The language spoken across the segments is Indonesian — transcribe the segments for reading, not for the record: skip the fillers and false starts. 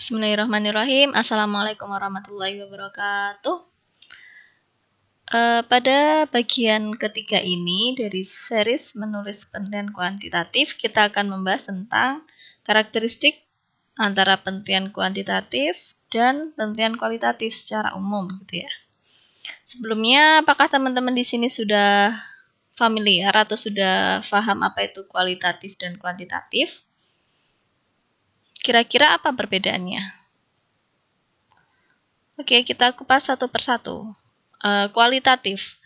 Bismillahirrahmanirrahim. Assalamualaikum warahmatullahi wabarakatuh. Pada bagian ketiga ini dari series menulis penelitian kuantitatif, kita akan membahas tentang karakteristik antara penelitian kuantitatif dan penelitian kualitatif secara umum, gitu ya. Sebelumnya, apakah teman-teman di sini sudah familiar atau sudah paham apa itu kualitatif dan kuantitatif? Kira-kira apa perbedaannya? Oke, kita kupas satu persatu. Kualitatif.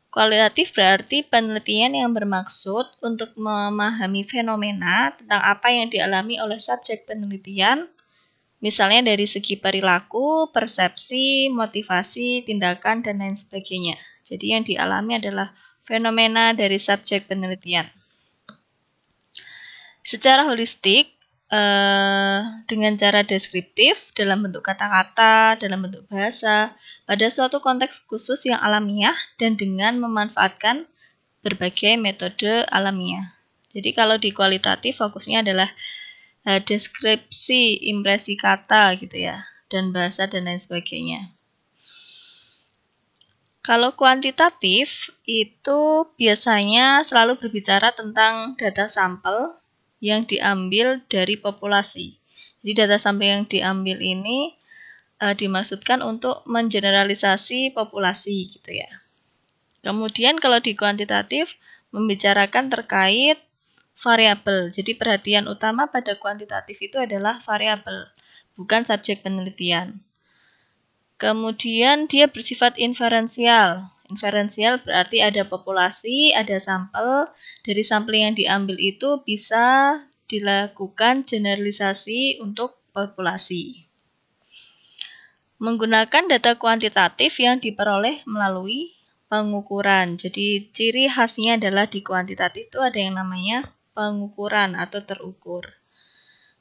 Kualitatif berarti penelitian yang bermaksud untuk memahami fenomena tentang apa yang dialami oleh subjek penelitian, misalnya dari segi perilaku, persepsi, motivasi, tindakan, dan lain sebagainya. Jadi yang dialami adalah fenomena dari subjek penelitian. Secara holistik, dengan cara deskriptif dalam bentuk kata-kata, dalam bentuk bahasa, pada suatu konteks khusus yang alamiah dan dengan memanfaatkan berbagai metode alamiah. Jadi kalau di kualitatif fokusnya adalah deskripsi, impresi kata gitu ya, dan bahasa dan lain sebagainya. Kalau kuantitatif itu biasanya selalu berbicara tentang data sampel yang diambil dari populasi. Jadi data sampel yang diambil ini dimaksudkan untuk mengeneralisasi populasi gitu ya. Kemudian kalau di kuantitatif membicarakan terkait variabel. Jadi perhatian utama pada kuantitatif itu adalah variabel, bukan subjek penelitian. Kemudian dia bersifat inferensial. Inferensial berarti ada populasi, ada sampel. Dari sampel yang diambil itu bisa dilakukan generalisasi untuk populasi. Menggunakan data kuantitatif yang diperoleh melalui pengukuran. Jadi ciri khasnya adalah di kuantitatif itu ada yang namanya pengukuran atau terukur.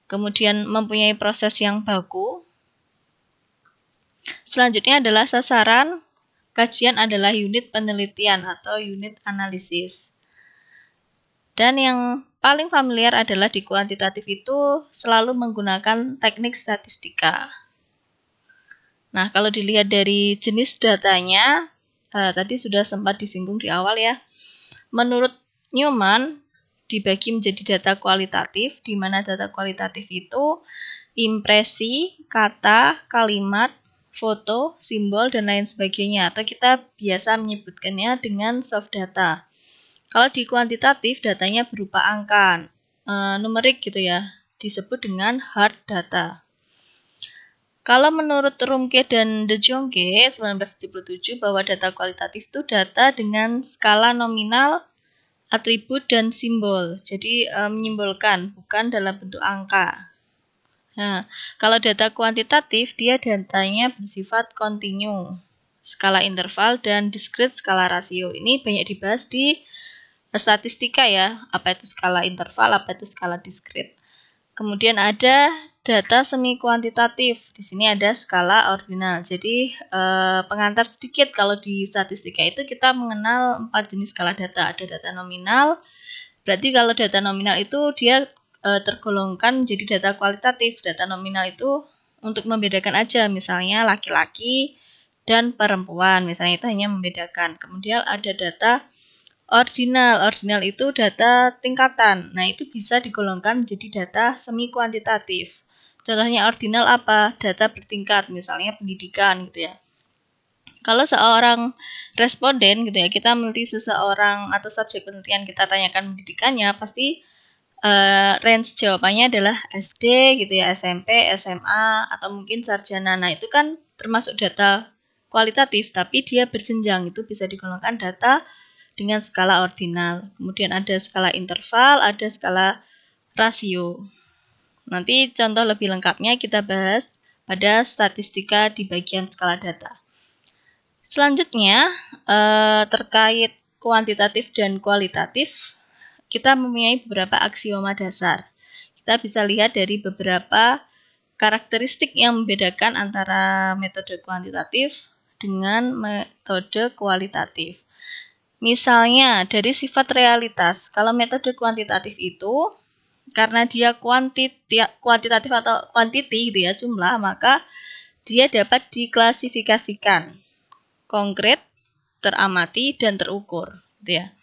Kemudian mempunyai proses yang baku. Selanjutnya adalah sasaran kajian adalah unit penelitian atau unit analisis. Dan yang paling familiar adalah di kuantitatif itu selalu menggunakan teknik statistika. Nah, kalau dilihat dari jenis datanya, tadi sudah sempat disinggung di awal ya. Menurut Newman, dibagi menjadi data kualitatif, di mana data kualitatif itu impresi, kata, kalimat, foto, simbol, dan lain sebagainya. Atau kita biasa menyebutkannya dengan soft data. Kalau di kuantitatif, datanya berupa angka, numerik gitu ya, disebut dengan hard data. Kalau menurut Rumke dan De Jonge 1977 bahwa data kualitatif itu data dengan skala nominal, atribut, dan simbol. Jadi menyimbolkan, bukan dalam bentuk angka. Nah, kalau data kuantitatif, dia datanya bersifat kontinu, skala interval, dan diskrit skala rasio. Ini banyak dibahas di statistika ya, apa itu skala interval, apa itu skala diskrit. Kemudian ada data semi kuantitatif. Di sini ada skala ordinal. Jadi pengantar sedikit kalau di statistika itu kita mengenal 4 jenis skala data. Ada data nominal. Berarti kalau data nominal itu dia tergolongkan menjadi data kualitatif. Data nominal itu untuk membedakan aja, misalnya laki-laki dan perempuan. Misalnya itu hanya membedakan. Kemudian ada data ordinal. Ordinal itu data tingkatan. Nah, itu bisa digolongkan menjadi data semi kuantitatif. Contohnya ordinal apa? Data bertingkat, misalnya pendidikan gitu ya. Kalau seorang responden gitu ya, kita meneliti seseorang atau subjek penelitian, kita tanyakan pendidikannya, pasti range jawabannya adalah SD gitu ya, SMP, SMA, atau mungkin sarjana. Nah, itu kan termasuk data kualitatif, tapi dia berjenjang, itu bisa digolongkan data dengan skala ordinal. Kemudian ada skala interval, ada skala rasio. Nanti contoh lebih lengkapnya kita bahas pada statistika di bagian skala data. Selanjutnya, terkait kuantitatif dan kualitatif, kita mempunyai beberapa aksioma dasar. Kita bisa lihat dari beberapa karakteristik yang membedakan antara metode kuantitatif dengan metode kualitatif. Misalnya, dari sifat realitas, kalau metode kuantitatif itu Karena dia kuantitatif atau quantity gitu ya, jumlah, maka dia dapat diklasifikasikan konkret, teramati, dan terukur gitu ya.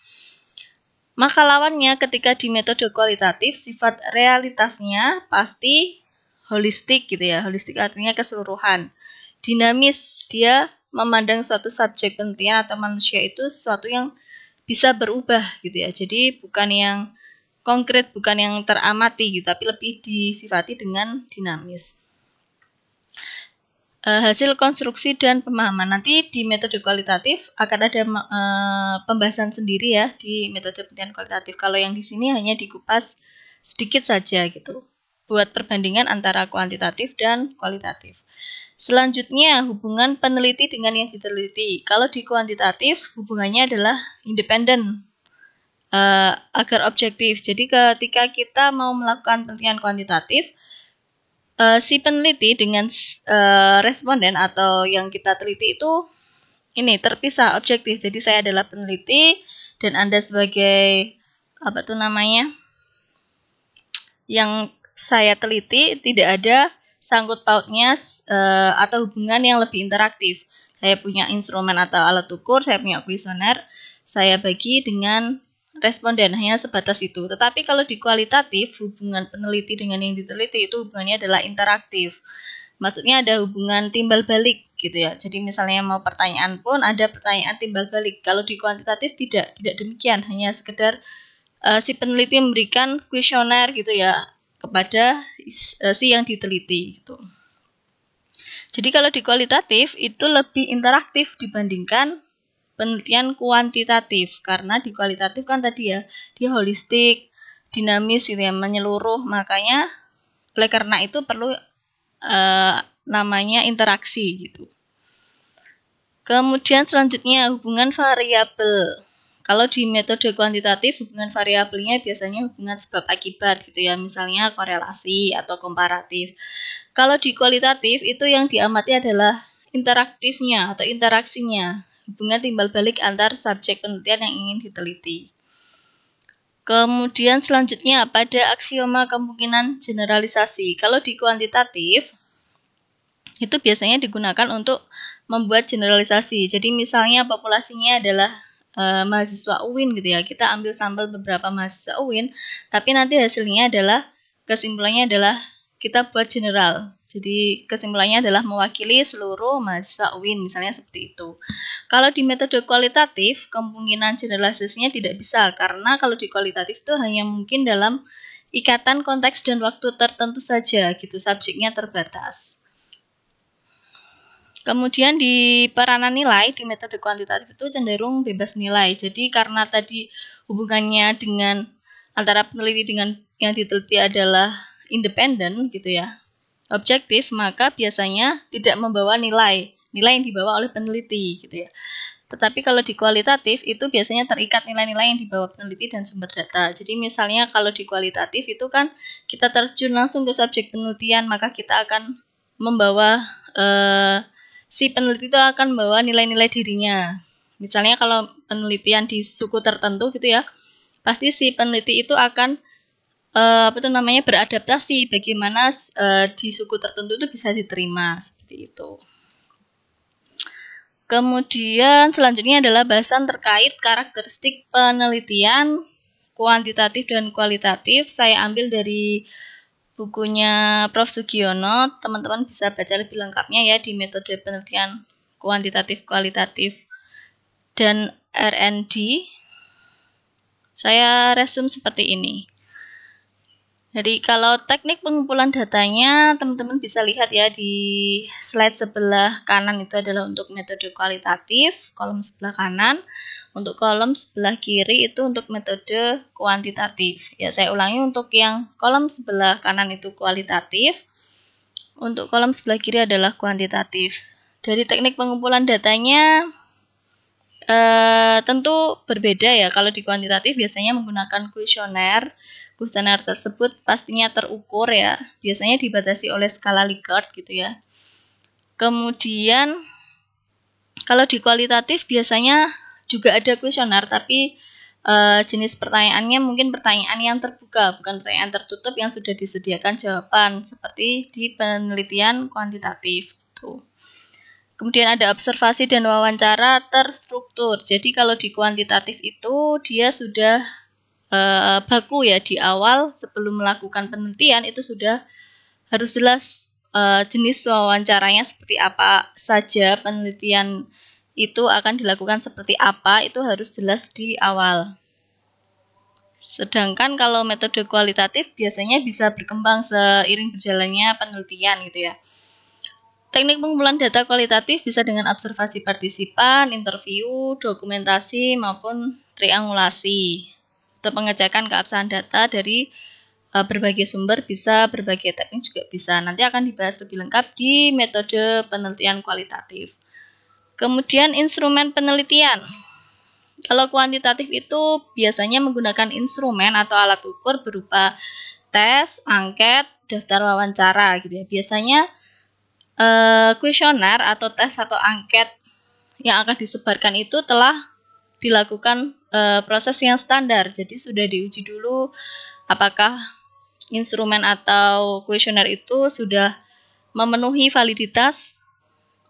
Maka lawannya ketika di metode kualitatif, sifat realitasnya pasti holistik gitu ya. Holistik artinya keseluruhan. Dinamis, dia memandang suatu subjek penelitian atau manusia itu sesuatu yang bisa berubah gitu ya. Jadi bukan yang konkret, bukan yang teramati gitu, tapi lebih disifati dengan dinamis. Hasil konstruksi dan pemahaman. Nanti di metode kualitatif akan ada pembahasan sendiri ya di metode penelitian kualitatif. Kalau yang di sini hanya dikupas sedikit saja gitu, buat perbandingan antara kuantitatif dan kualitatif. Selanjutnya, hubungan peneliti dengan yang diteliti. Kalau di kuantitatif, hubungannya adalah independen agar objektif. Jadi ketika kita mau melakukan penelitian kuantitatif, si peneliti dengan responden atau yang kita teliti itu ini terpisah objektif. Jadi saya adalah peneliti dan Anda sebagai yang saya teliti, tidak ada sangkut pautnya atau hubungan yang lebih interaktif. Saya punya instrumen atau alat ukur, saya punya kuesioner, saya bagi dengan responden, hanya sebatas itu. Tetapi kalau di kualitatif, hubungan peneliti dengan yang diteliti itu hubungannya adalah interaktif. Maksudnya ada hubungan timbal balik gitu ya. Jadi misalnya mau pertanyaan pun ada pertanyaan timbal balik. Kalau di kuantitatif tidak demikian, hanya sekedar si peneliti memberikan kuesioner gitu ya kepada si yang diteliti gitu. Jadi kalau di kualitatif itu lebih interaktif dibandingkan penelitian kuantitatif, karena di kualitatif kan tadi ya dia holistik, dinamis gitu ya, menyeluruh, makanya oleh karena itu perlu namanya interaksi gitu. Kemudian selanjutnya hubungan variabel. Kalau di metode kuantitatif hubungan variabelnya biasanya hubungan sebab akibat gitu ya, misalnya korelasi atau komparatif. Kalau di kualitatif itu yang diamati adalah interaktifnya atau interaksinya, hubungan timbal balik antar subjek penelitian yang ingin diteliti. Kemudian selanjutnya pada aksioma kemungkinan generalisasi. Kalau di kuantitatif itu biasanya digunakan untuk membuat generalisasi. Jadi misalnya populasinya adalah mahasiswa UIN gitu ya. Kita ambil sampel beberapa mahasiswa UIN, tapi nanti hasilnya adalah kesimpulannya adalah kita buat general. Jadi kesimpulannya adalah mewakili seluruh mahasiswa UIN, misalnya seperti itu. Kalau di metode kualitatif, kemungkinan generalisasinya tidak bisa, karena kalau di kualitatif itu hanya mungkin dalam ikatan konteks dan waktu tertentu saja, gitu, subjeknya terbatas. Kemudian di peranan nilai di metode kuantitatif itu cenderung bebas nilai. Jadi karena tadi hubungannya dengan antara peneliti dengan yang diteliti adalah independen gitu ya, objektif, maka biasanya tidak membawa nilai yang dibawa oleh peneliti gitu ya. Tetapi kalau di kualitatif itu biasanya terikat nilai-nilai yang dibawa peneliti dan sumber data. Jadi misalnya kalau di kualitatif itu kan kita terjun langsung ke subjek penelitian, maka kita akan membawa si peneliti itu akan membawa nilai-nilai dirinya. Misalnya kalau penelitian di suku tertentu gitu ya, pasti si peneliti itu akan beradaptasi bagaimana di suku tertentu itu bisa diterima seperti itu. Kemudian selanjutnya adalah bahasan terkait karakteristik penelitian kuantitatif dan kualitatif. Saya ambil dari bukunya Prof. Sugiono. Teman-teman bisa baca lebih lengkapnya ya di metode penelitian kuantitatif, kualitatif, dan R&D. Saya resume seperti ini. Jadi kalau teknik pengumpulan datanya, teman-teman bisa lihat ya di slide sebelah kanan itu adalah untuk metode kualitatif, kolom sebelah kanan. Untuk kolom sebelah kiri itu untuk metode kuantitatif. Ya, saya ulangi, untuk yang kolom sebelah kanan itu kualitatif, untuk kolom sebelah kiri adalah kuantitatif. Dari teknik pengumpulan datanya tentu berbeda ya. Kalau di kuantitatif biasanya menggunakan kuesioner. Kuesioner tersebut pastinya terukur ya. Biasanya dibatasi oleh skala Likert gitu ya. Kemudian kalau di kualitatif biasanya juga ada kuesioner, tapi jenis pertanyaannya mungkin pertanyaan yang terbuka, bukan pertanyaan tertutup yang sudah disediakan jawaban seperti di penelitian kuantitatif. Tuh. Kemudian ada observasi dan wawancara terstruktur. Jadi kalau di kuantitatif itu dia sudah baku ya di awal sebelum melakukan penelitian itu sudah harus jelas jenis wawancaranya seperti apa saja, penelitian itu akan dilakukan seperti apa, itu harus jelas di awal. Sedangkan kalau metode kualitatif biasanya bisa berkembang seiring berjalannya penelitian gitu ya. Teknik pengumpulan data kualitatif bisa dengan observasi partisipan, interview, dokumentasi, maupun triangulasi. Untuk pengecekan keabsahan data dari berbagai sumber bisa, berbagai teknik juga bisa. Nanti akan dibahas lebih lengkap di metode penelitian kualitatif. Kemudian instrumen penelitian. Kalau kuantitatif itu biasanya menggunakan instrumen atau alat ukur berupa tes, angket, daftar wawancara gitu ya. Biasanya kuesioner atau tes atau angket yang akan disebarkan itu telah dilakukan proses yang standar. Jadi sudah diuji dulu apakah instrumen atau kuesioner itu sudah memenuhi validitas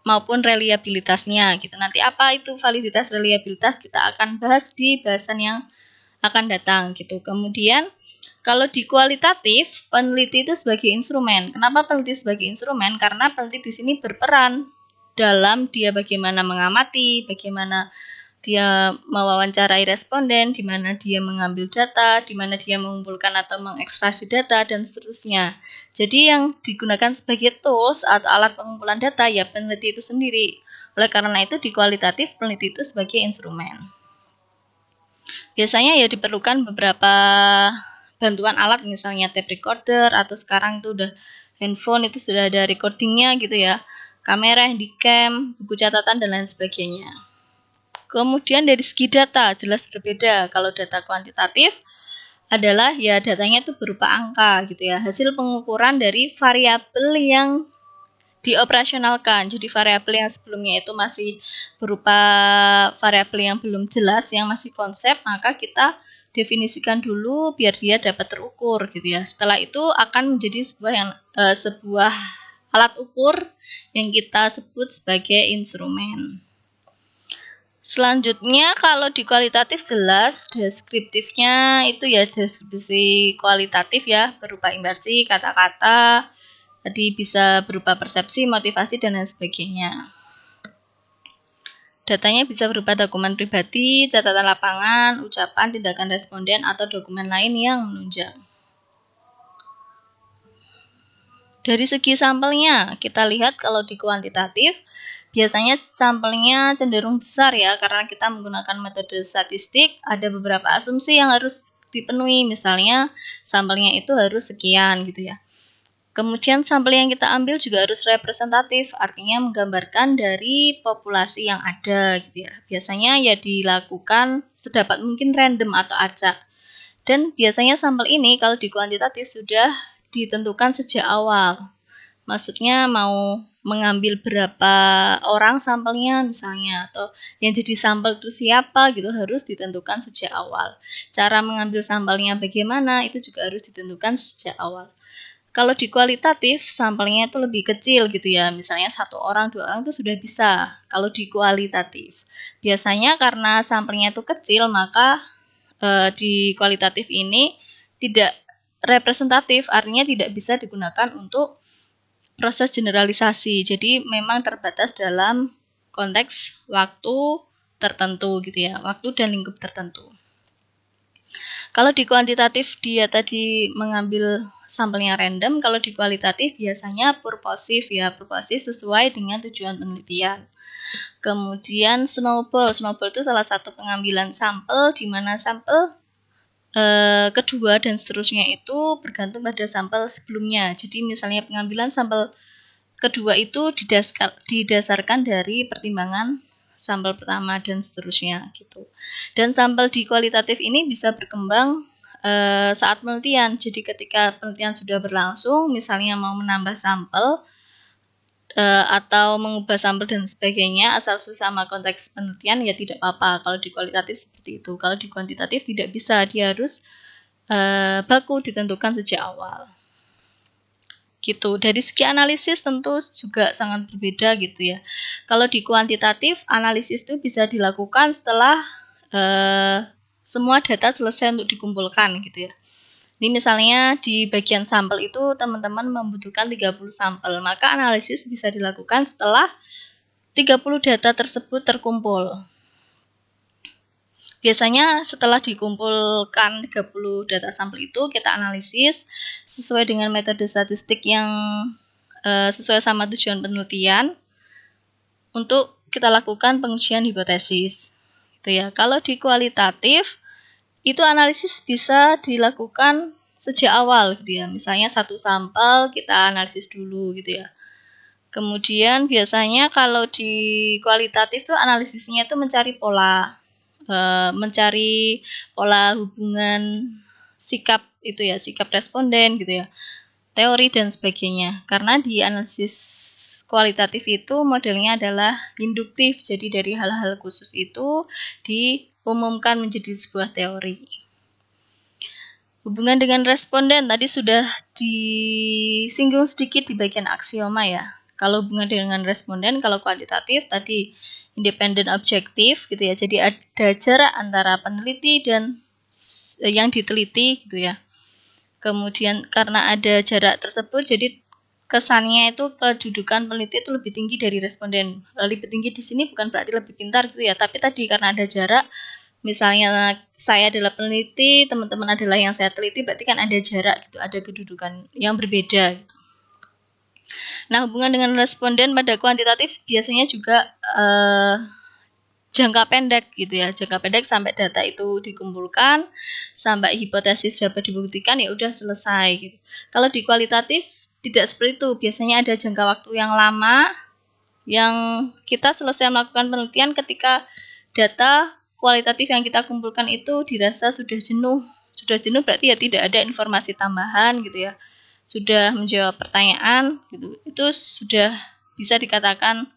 maupun reliabilitasnya gitu. Nanti apa itu validitas reliabilitas kita akan bahas di bahasan yang akan datang gitu. Kemudian kalau di kualitatif, peneliti itu sebagai instrumen. Kenapa peneliti sebagai instrumen? Karena peneliti di sini berperan dalam dia bagaimana mengamati, bagaimana dia mewawancarai responden, di mana dia mengambil data, di mana dia mengumpulkan atau mengekstraksi data, dan seterusnya. Jadi yang digunakan sebagai tools atau alat pengumpulan data ya peneliti itu sendiri. Oleh karena itu di kualitatif peneliti itu sebagai instrumen. Biasanya ya diperlukan beberapa bantuan alat, misalnya tape recorder atau sekarang itu udah handphone itu sudah ada recordingnya gitu ya, kamera, handycam, buku catatan dan lain sebagainya. Kemudian dari segi data jelas berbeda. Kalau data kuantitatif adalah ya datanya itu berupa angka gitu ya, hasil pengukuran dari variabel yang dioperasionalkan. Jadi variabel yang sebelumnya itu masih berupa variabel yang belum jelas, yang masih konsep, maka kita definisikan dulu biar dia dapat terukur gitu ya. Setelah itu akan menjadi sebuah alat ukur yang kita sebut sebagai instrumen. Selanjutnya kalau di kualitatif jelas deskriptifnya itu ya deskripsi kualitatif ya, berupa inversi, kata-kata, tadi bisa berupa persepsi, motivasi, dan lain sebagainya. Datanya bisa berupa dokumen pribadi, catatan lapangan, ucapan, tindakan responden, atau dokumen lain yang menunjang. Dari segi sampelnya, kita lihat kalau di kuantitatif, biasanya sampelnya cenderung besar ya, karena kita menggunakan metode statistik, ada beberapa asumsi yang harus dipenuhi, misalnya sampelnya itu harus sekian gitu ya. Kemudian sampel yang kita ambil juga harus representatif, artinya menggambarkan dari populasi yang ada gitu ya. Biasanya ya dilakukan sedapat mungkin random atau acak. Dan biasanya sampel ini kalau di kuantitatif sudah ditentukan sejak awal. Maksudnya mau mengambil berapa orang sampelnya misalnya, atau yang jadi sampel itu siapa gitu harus ditentukan sejak awal. Cara mengambil sampelnya bagaimana itu juga harus ditentukan sejak awal. Kalau di kualitatif sampelnya itu lebih kecil gitu ya, misalnya 1 orang 2 orang itu sudah bisa. Kalau di kualitatif biasanya karena sampelnya itu kecil, maka di kualitatif ini tidak representatif, artinya tidak bisa digunakan untuk proses generalisasi. Jadi memang terbatas dalam konteks waktu tertentu gitu ya, waktu dan lingkup tertentu. Kalau di kuantitatif dia tadi mengambil sampelnya random, kalau di kualitatif biasanya purposif ya, purposif sesuai dengan tujuan penelitian. Kemudian snowball itu salah satu pengambilan sampel di mana sampel kedua dan seterusnya itu bergantung pada sampel sebelumnya. Jadi misalnya pengambilan sampel kedua itu didasarkan dari pertimbangan sampel pertama dan seterusnya gitu. Dan sampel di kualitatif ini bisa berkembang saat penelitian. Jadi ketika penelitian sudah berlangsung, misalnya mau menambah sampel, atau mengubah sampel dan sebagainya, asal sesama konteks penelitian ya tidak apa-apa. Kalau di kualitatif seperti itu. Kalau di kuantitatif tidak bisa, dia harus baku ditentukan sejak awal. Gitu. Dari segi analisis tentu juga sangat berbeda gitu ya. Kalau di kuantitatif, analisis itu bisa dilakukan setelah semua data selesai untuk dikumpulkan gitu ya. Ini misalnya di bagian sampel itu teman-teman membutuhkan 30 sampel, maka analisis bisa dilakukan setelah 30 data tersebut terkumpul. Biasanya setelah dikumpulkan 30 data sampel itu, kita analisis sesuai dengan metode statistik yang sesuai sama tujuan penelitian untuk kita lakukan pengujian hipotesis. Gitu ya. Kalau di kualitatif, itu analisis bisa dilakukan sejak awal gitu ya. Misalnya satu sampel kita analisis dulu gitu ya. Kemudian biasanya kalau di kualitatif tuh analisisnya itu mencari pola hubungan sikap itu ya, sikap responden gitu ya, teori dan sebagainya. Karena di analisis kualitatif itu modelnya adalah induktif, jadi dari hal-hal khusus itu diumumkan menjadi sebuah teori. Hubungan dengan responden tadi sudah disinggung sedikit di bagian aksioma ya. Kalau hubungan dengan responden, kalau kuantitatif tadi independen objektif gitu ya. Jadi ada jarak antara peneliti dan yang diteliti gitu ya. Kemudian karena ada jarak tersebut, jadi kesannya itu kedudukan peneliti itu lebih tinggi dari responden. Lebih tinggi di sini bukan berarti lebih pintar gitu ya, tapi tadi karena ada jarak, misalnya saya adalah peneliti, teman-teman adalah yang saya teliti, berarti kan ada jarak gitu, ada kedudukan yang berbeda gitu. Nah, hubungan dengan responden pada kuantitatif biasanya juga jangka pendek gitu ya, jangka pendek sampai data itu dikumpulkan, sampai hipotesis dapat dibuktikan ya udah selesai gitu. Kalau di kualitatif tidak seperti itu, biasanya ada jangka waktu yang lama yang kita selesai melakukan penelitian ketika data kualitatif yang kita kumpulkan itu dirasa sudah jenuh. Sudah jenuh berarti ya tidak ada informasi tambahan gitu ya. Sudah menjawab pertanyaan gitu. Itu sudah bisa dikatakan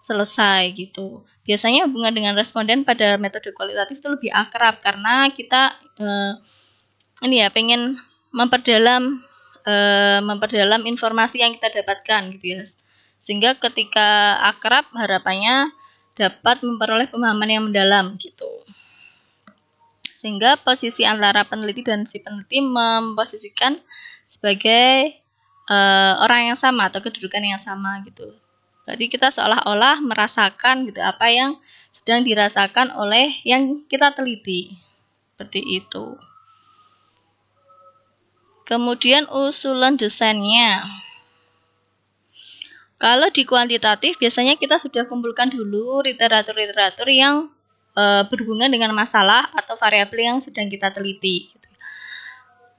selesai gitu. Biasanya hubungan dengan responden pada metode kualitatif itu lebih akrab karena kita pengen memperdalam informasi yang kita dapatkan gitu ya. Sehingga ketika akrab harapannya dapat memperoleh pemahaman yang mendalam gitu. Sehingga posisi antara peneliti dan si peneliti memposisikan sebagai orang yang sama atau kedudukan yang sama gitu. Berarti kita seolah-olah merasakan gitu apa yang sedang dirasakan oleh yang kita teliti. Seperti itu. Kemudian usulan desainnya. Kalau di kuantitatif biasanya kita sudah kumpulkan dulu literatur-literatur yang berhubungan dengan masalah atau variabel yang sedang kita teliti.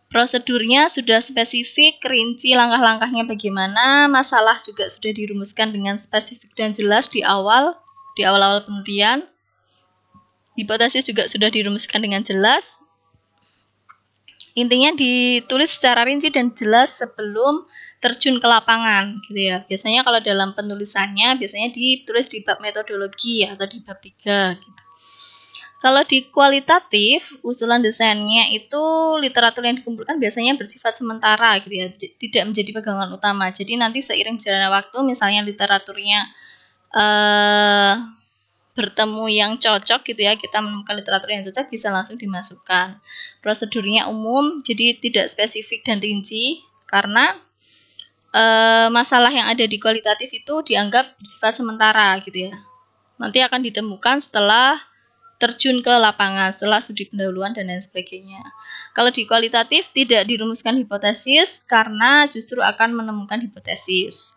Prosedurnya sudah spesifik, rinci langkah-langkahnya bagaimana, masalah juga sudah dirumuskan dengan spesifik dan jelas di awal penelitian. Hipotesis juga sudah dirumuskan dengan jelas. Intinya ditulis secara rinci dan jelas sebelum terjun ke lapangan gitu ya. Biasanya kalau dalam penulisannya biasanya ditulis di bab metodologi atau di bab 3 gitu. Kalau di kualitatif, usulan desainnya itu literatur yang dikumpulkan biasanya bersifat sementara gitu ya, tidak menjadi pegangan utama. Jadi nanti seiring berjalannya waktu, misalnya literaturnya bertemu yang cocok gitu ya, kita menemukan literatur yang cocok bisa langsung dimasukkan. Prosedurnya umum, jadi tidak spesifik dan rinci karena masalah yang ada di kualitatif itu dianggap bersifat sementara gitu ya. Nanti akan ditemukan setelah terjun ke lapangan, setelah studi pendahuluan dan lain sebagainya. Kalau di kualitatif tidak dirumuskan hipotesis karena justru akan menemukan hipotesis.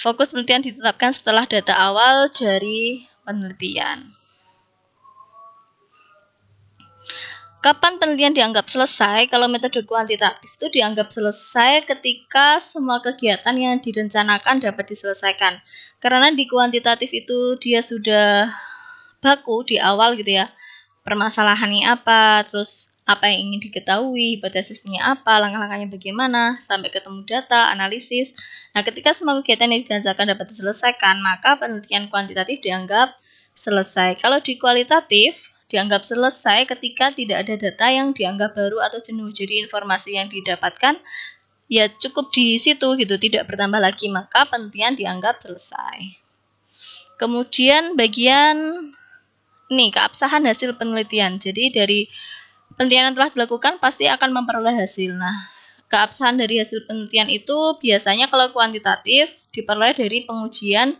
Fokus penelitian ditetapkan setelah data awal dari penelitian. Kapan penelitian dianggap selesai? Kalau metode kuantitatif itu dianggap selesai ketika semua kegiatan yang direncanakan dapat diselesaikan. Karena di kuantitatif itu dia sudah baku di awal gitu ya. Permasalahannya apa, terus apa yang ingin diketahui, hipotesisnya apa, langkah-langkahnya bagaimana, sampai ketemu data, analisis. Nah, ketika semua kegiatan yang dikerjakan dapat diselesaikan, maka penelitian kuantitatif dianggap selesai. Kalau di kualitatif, dianggap selesai ketika tidak ada data yang dianggap baru atau jenuh. Jadi informasi yang didapatkan ya cukup di situ gitu, tidak bertambah lagi, maka penelitian dianggap selesai. Kemudian bagian ini keabsahan hasil penelitian. Jadi dari penelitian yang telah dilakukan pasti akan memperoleh hasil. Nah, keabsahan dari hasil penelitian itu biasanya kalau kuantitatif diperoleh dari pengujian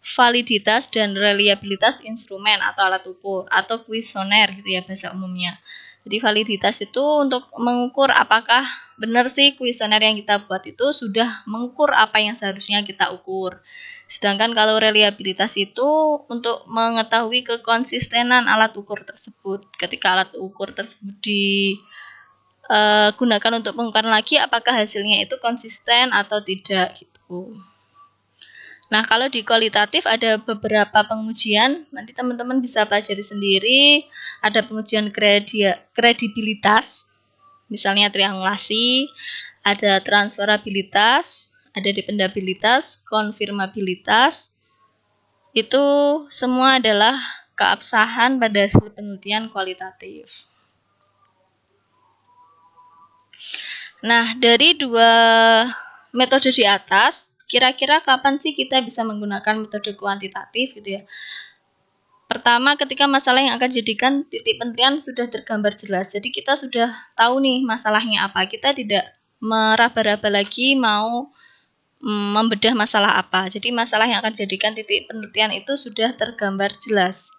validitas dan reliabilitas instrumen atau alat ukur atau kuesioner gitu ya bahasa umumnya. Jadi validitas itu untuk mengukur apakah benar sih kuesioner yang kita buat itu sudah mengukur apa yang seharusnya kita ukur. Sedangkan kalau reliabilitas itu untuk mengetahui kekonsistenan alat ukur tersebut. Ketika alat ukur tersebut digunakan untuk mengukur lagi apakah hasilnya itu konsisten atau tidak gitu. Nah, kalau di kualitatif ada beberapa pengujian, nanti teman-teman bisa pelajari sendiri. Ada pengujian kredibilitas, misalnya triangulasi, ada transferabilitas, ada dependabilitas, konfirmabilitas. Itu semua adalah keabsahan pada hasil penelitian kualitatif. Nah, dari dua metode di atas, kira-kira kapan sih kita bisa menggunakan metode kuantitatif gitu ya? Pertama, ketika masalah yang akan dijadikan titik penelitian sudah tergambar jelas. Jadi kita sudah tahu nih masalahnya apa. Kita tidak meraba-raba lagi mau membedah masalah apa. Jadi masalah yang akan dijadikan titik penelitian itu sudah tergambar jelas.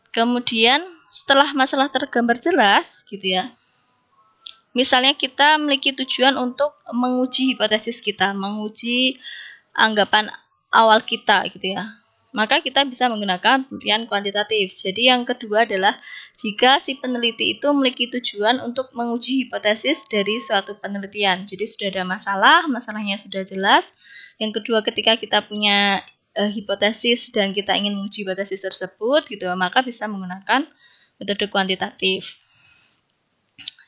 Kemudian setelah masalah tergambar jelas gitu ya, misalnya kita memiliki tujuan untuk menguji hipotesis kita, menguji anggapan awal kita gitu ya. Maka kita bisa menggunakan penelitian kuantitatif. Jadi yang kedua adalah jika si peneliti itu memiliki tujuan untuk menguji hipotesis dari suatu penelitian. Jadi sudah ada masalah, masalahnya sudah jelas. Yang kedua ketika kita punya hipotesis dan kita ingin menguji hipotesis tersebut gitu, maka bisa menggunakan metode kuantitatif.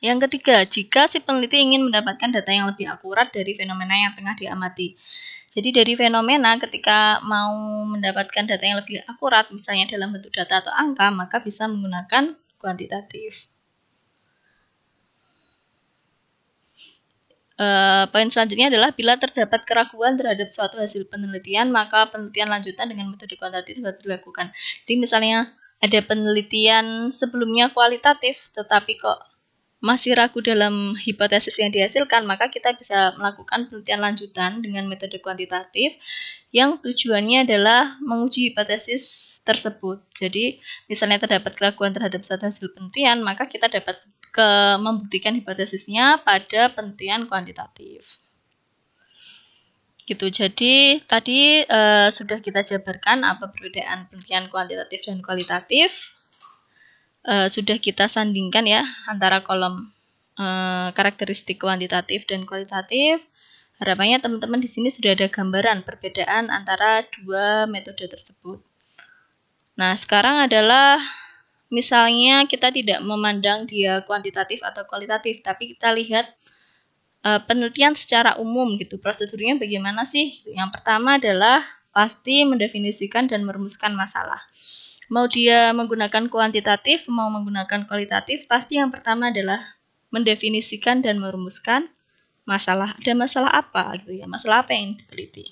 Yang ketiga, jika si peneliti ingin mendapatkan data yang lebih akurat dari fenomena yang tengah diamati. Jadi dari fenomena ketika mau mendapatkan data yang lebih akurat, misalnya dalam bentuk data atau angka, maka bisa menggunakan kuantitatif. Poin selanjutnya adalah bila terdapat keraguan terhadap suatu hasil penelitian, maka penelitian lanjutan dengan metode kuantitatif harus dilakukan. Jadi misalnya ada penelitian sebelumnya kualitatif, tetapi kok masih ragu dalam hipotesis yang dihasilkan, maka kita bisa melakukan penelitian lanjutan dengan metode kuantitatif yang tujuannya adalah menguji hipotesis tersebut. Jadi, misalnya terdapat keraguan terhadap suatu hasil penelitian, maka kita dapat membuktikan hipotesisnya pada penelitian kuantitatif. Gitu. Jadi, tadi sudah kita jabarkan apa perbedaan penelitian kuantitatif dan kualitatif. Sudah kita sandingkan ya antara kolom karakteristik kuantitatif dan kualitatif. Harapannya teman-teman di sini sudah ada gambaran perbedaan antara dua metode tersebut. Nah, sekarang adalah misalnya kita tidak memandang dia kuantitatif atau kualitatif, tapi kita lihat penelitian secara umum gitu. Prosedurnya bagaimana sih? Yang pertama adalah pasti mendefinisikan dan merumuskan masalah. Mau dia menggunakan kuantitatif, mau menggunakan kualitatif, pasti yang pertama adalah mendefinisikan dan merumuskan masalah. Ada masalah apa gitu ya? Masalah apa yang diteliti?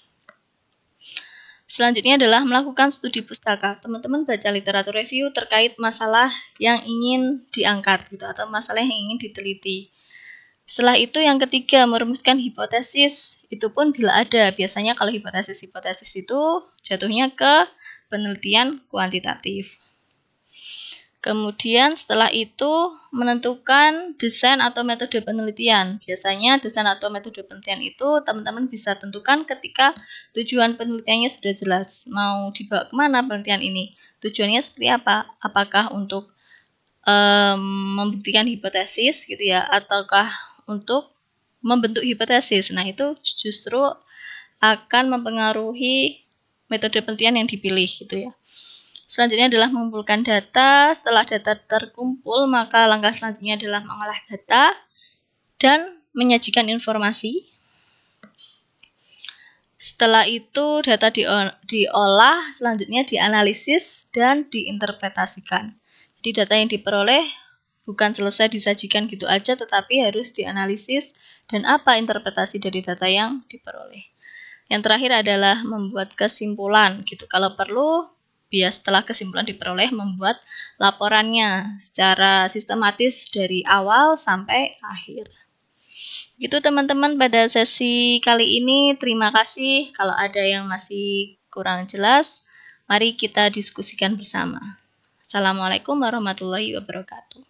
Selanjutnya adalah melakukan studi pustaka. Teman-teman baca literatur review terkait masalah yang ingin diangkat gitu atau masalah yang ingin diteliti. Setelah itu yang ketiga, merumuskan hipotesis. Itu pun bila ada. Biasanya kalau hipotesis-hipotesis itu jatuhnya ke penelitian kuantitatif. Kemudian setelah itu menentukan desain atau metode penelitian. Biasanya desain atau metode penelitian itu teman-teman bisa tentukan ketika tujuan penelitiannya sudah jelas. Mau dibawa kemana penelitian ini? Tujuannya seperti apa? Apakah untuk membuktikan hipotesis gitu ya, ataukah untuk membentuk hipotesis? Nah, itu justru akan mempengaruhi metode penelitian yang dipilih gitu ya. Selanjutnya adalah mengumpulkan data. Setelah data terkumpul, maka langkah selanjutnya adalah mengolah data dan menyajikan informasi. Setelah itu data diolah, selanjutnya dianalisis dan diinterpretasikan. Jadi data yang diperoleh bukan selesai disajikan gitu aja, tetapi harus dianalisis dan apa interpretasi dari data yang diperoleh. Yang terakhir adalah membuat kesimpulan gitu. Kalau perlu, bias setelah kesimpulan diperoleh membuat laporannya secara sistematis dari awal sampai akhir. Gitu teman-teman pada sesi kali ini. Terima kasih. Kalau ada yang masih kurang jelas, mari kita diskusikan bersama. Assalamualaikum warahmatullahi wabarakatuh.